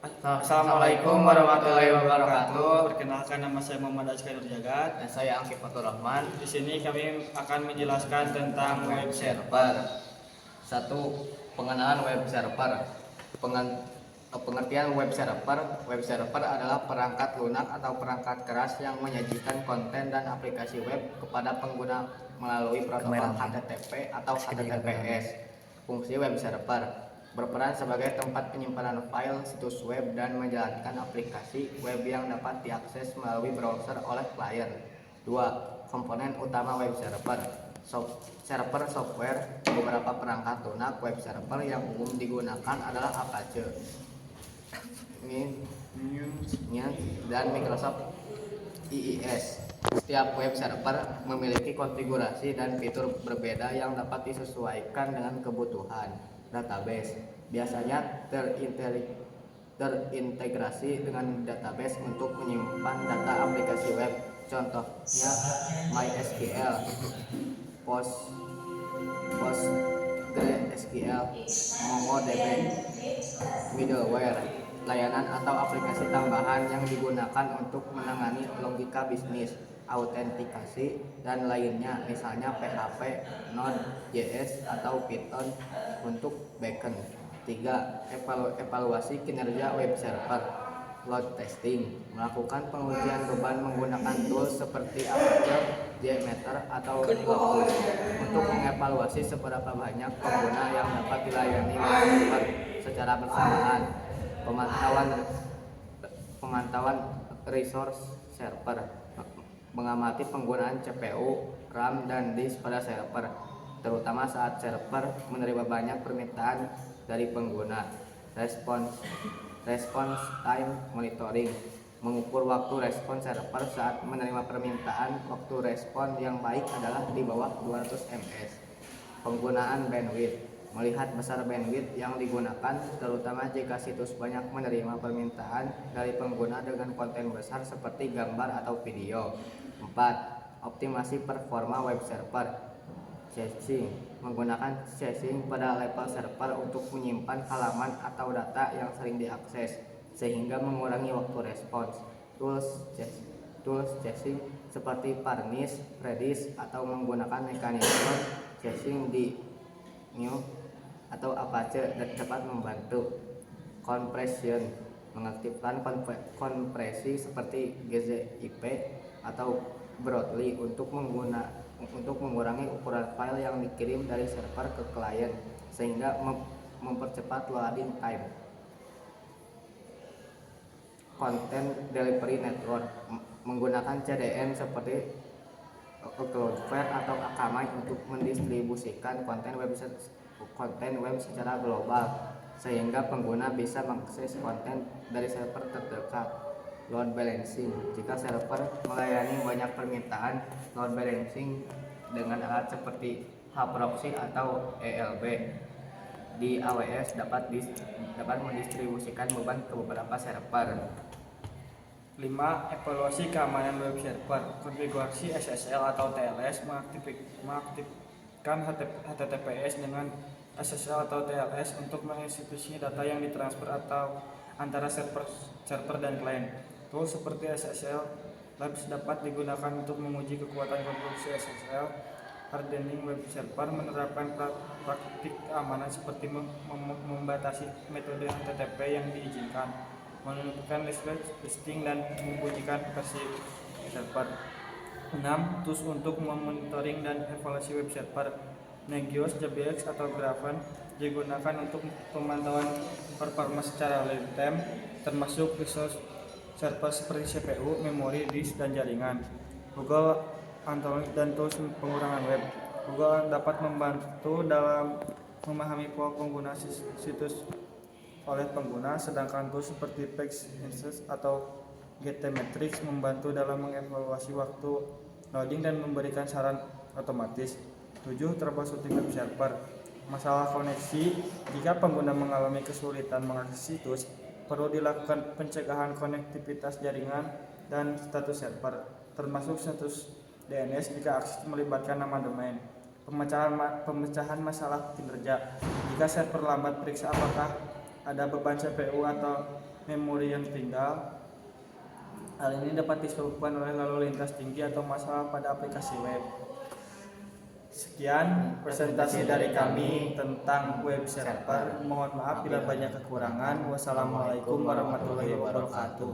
Assalamualaikum warahmatullahi wabarakatuh. Perkenalkan, nama saya Muhammad Azkar Nurjagat. Dan saya Angki Fatur Rahman. Di sini kami akan menjelaskan tentang web server. 1. Pengenalan web server. Pengertian web server. Web server adalah perangkat lunak atau perangkat keras yang menyajikan konten dan aplikasi web kepada pengguna melalui protokol HTTP atau HTTPS. Fungsi web server berperan sebagai tempat penyimpanan file, situs web, dan menjalankan aplikasi web yang dapat diakses melalui browser oleh klien. 2. Komponen utama web server. Server software. Beberapa perangkat lunak web server yang umum digunakan adalah Apache, dan Microsoft IIS. Setiap web server memiliki konfigurasi dan fitur berbeda yang dapat disesuaikan dengan kebutuhan. Database biasanya terintegrasi dengan database untuk menyimpan data aplikasi web. Contohnya MySQL, PostgreSQL, MongoDB. Middleware, layanan atau aplikasi tambahan yang digunakan untuk menangani logika bisnis, autentikasi, dan lainnya, misalnya PHP, Node.js, atau Python untuk backend. 3. Evaluasi kinerja web server. Load testing, melakukan pengujian beban menggunakan tools seperti Apache, JMeter, atau Logbook untuk mengevaluasi seberapa banyak pengguna yang dapat dilayani web server secara bersamaan. Pemantauan resource server, mengamati penggunaan CPU, RAM, dan disk pada server, terutama saat server menerima banyak permintaan dari pengguna. Response time monitoring, mengukur waktu respon server saat menerima permintaan. Waktu respon yang baik adalah di bawah 200 ms. Penggunaan bandwidth, melihat besar bandwidth yang digunakan, terutama jika situs banyak menerima permintaan dari pengguna dengan konten besar seperti gambar atau video. 4. Optimasi performa web server. Caching, menggunakan caching pada level server untuk menyimpan halaman atau data yang sering diakses sehingga mengurangi waktu respons. Tools caching seperti Varnish, Redis, atau menggunakan mekanisme caching di GNU atau Apache dapat membantu. Compression, mengaktifkan kompresi seperti GZIP atau Brotli untuk mengurangi ukuran file yang dikirim dari server ke klien sehingga mempercepat loading time. Content Delivery Network, menggunakan CDN seperti Cloudflare atau Akamai untuk mendistribusikan konten web secara global sehingga pengguna bisa mengakses konten dari server terdekat. Load balancing, jika server melayani banyak permintaan, load balancing dengan alat seperti hproxy atau ELB di AWS dapat mendistribusikan beban ke beberapa server. 5. Evaluasi keamanan web server. Konfigurasi SSL atau TLS, mengaktifkan HTTPS dengan SSL atau TLS untuk mengeksekusi data yang ditransfer atau antara server dan klien. Tools seperti SSL Labs dapat digunakan untuk menguji kekuatan konfigurasi SSL. Hardening web server, menerapkan praktik keamanan seperti membatasi metode HTTP yang diizinkan, menentukan listing, dan membunyikan versi server. 6. Tools untuk memonitoring dan evaluasi web server. Nagios, JBX, atau Grafana digunakan untuk pemantauan performa secara real time, termasuk resource server seperti CPU, memori, disk, dan jaringan. Google Analytics dan tools pengurangan web. Google dapat membantu dalam memahami pola pengguna situs oleh pengguna, sedangkan tools seperti PageInsights atau GTmetrix membantu dalam mengevaluasi waktu loading dan memberikan saran otomatis. 7. Troubleshooting web server. Masalah koneksi. Jika pengguna mengalami kesulitan mengakses situs, perlu dilakukan pencegahan konektivitas jaringan dan status server, termasuk status DNS jika akses melibatkan nama domain. Pemecahan masalah kinerja. Jika server lambat, periksa apakah ada beban CPU atau memori yang tinggal. Hal ini dapat disebabkan oleh lalu lintas tinggi atau masalah pada aplikasi web. Sekian presentasi dari kami tentang web server. Mohon maaf bila banyak kekurangan. Wassalamualaikum warahmatullahi wabarakatuh.